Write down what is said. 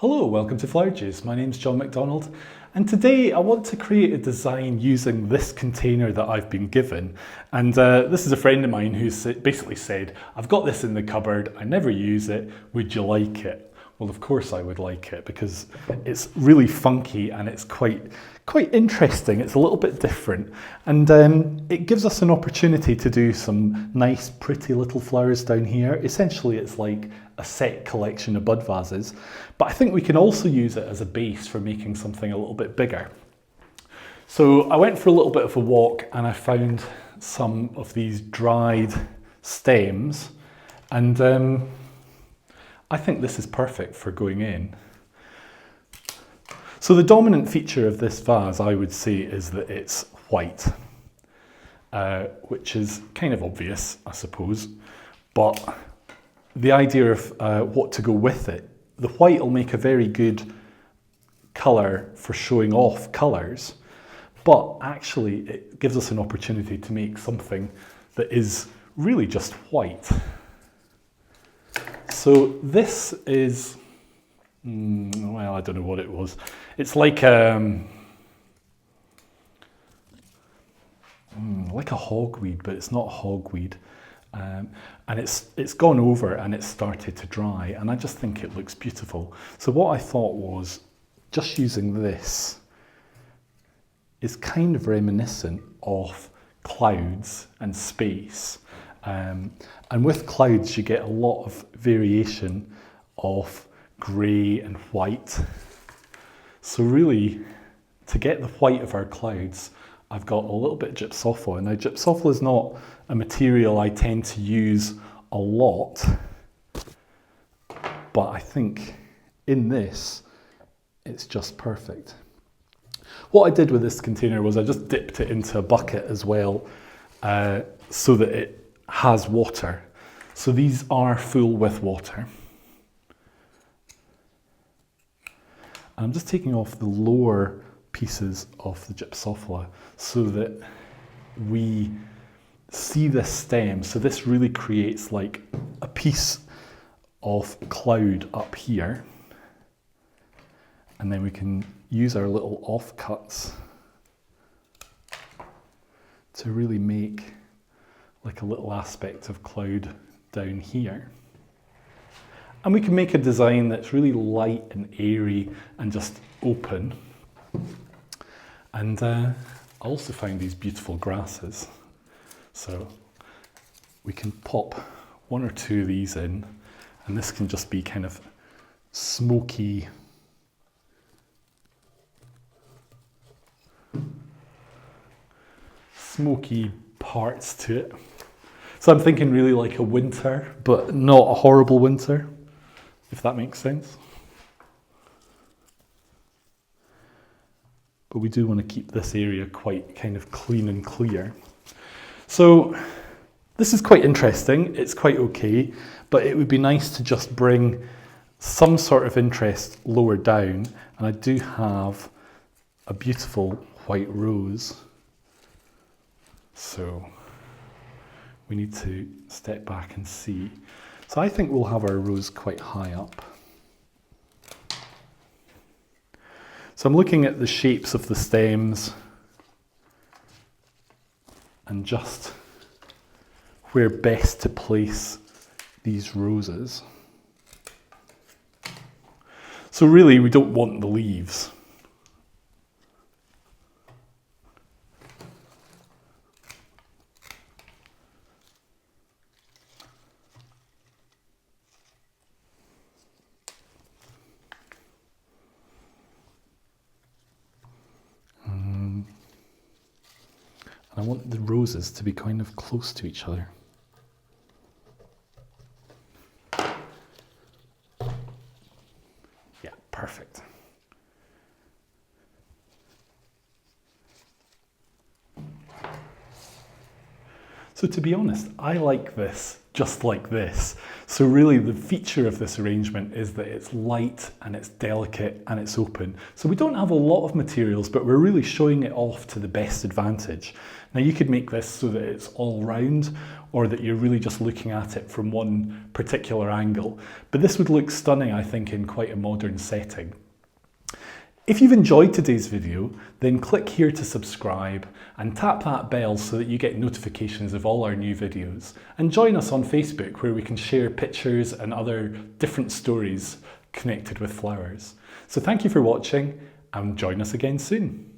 Hello, welcome to Flower Joos. My name's John McDonald, and today I want to create a design using this container that I've been given. And this is a friend of mine who's basically said, I've got this in the cupboard, I never use it, would you like it? Well, of course I would like it because it's really funky and it's quite interesting. It's a little bit different, and it gives us an opportunity to do some nice, pretty little flowers down here. Essentially, it's like a set collection of bud vases, but I think we can also use it as a base for making something a little bit bigger. So I went for a little bit of a walk and I found some of these dried stems, and I think this is perfect for going in. So the dominant feature of this vase, I would say, is that it's white, which is kind of obvious, I suppose, but the idea of what to go with it, the white will make a very good colour for showing off colours, but actually it gives us an opportunity to make something that is really just white. So this is, well, I don't know what it was. It's like a hogweed, but it's not hogweed. And it's gone over and it's started to dry, and I just think it looks beautiful. So what I thought was, just using this is kind of reminiscent of clouds and space. And with clouds you get a lot of variation of grey and white. So really, to get the white of our clouds, I've got a little bit of gypsophila. Now, gypsophila is not a material I tend to use a lot, but I think in this, it's just perfect. What I did with this container was I just dipped it into a bucket as well, so that it has water. So these are full with water. I'm just taking off the lower pieces of the gypsophila so that we see this stem. So this really creates like a piece of cloud up here, and then we can use our little offcuts to really make like a little aspect of cloud down here. And we can make a design that's really light and airy and just open. And I also found these beautiful grasses. So we can pop one or two of these in, and this can just be kind of smoky, parts to it. So I'm thinking really like a winter, but not a horrible winter, if that makes sense. But we do want to keep this area quite kind of clean and clear. So this is quite interesting, it's quite okay, but it would be nice to just bring some sort of interest lower down. And I do have a beautiful white rose. So we need to step back and see. So I think we'll have our rose quite high up. So I'm looking at the shapes of the stems and just where best to place these roses. So really we don't want the leaves. I want the roses to be kind of close to each other. Yeah, perfect. So to be honest, I like this just like this. So really the feature of this arrangement is that it's light and it's delicate and it's open. So we don't have a lot of materials, but we're really showing it off to the best advantage. Now you could make this so that it's all round, or that you're really just looking at it from one particular angle. But this would look stunning, I think, in quite a modern setting. If you've enjoyed today's video, then click here to subscribe and tap that bell so that you get notifications of all our new videos. And join us on Facebook, where we can share pictures and other different stories connected with flowers. So thank you for watching, and join us again soon.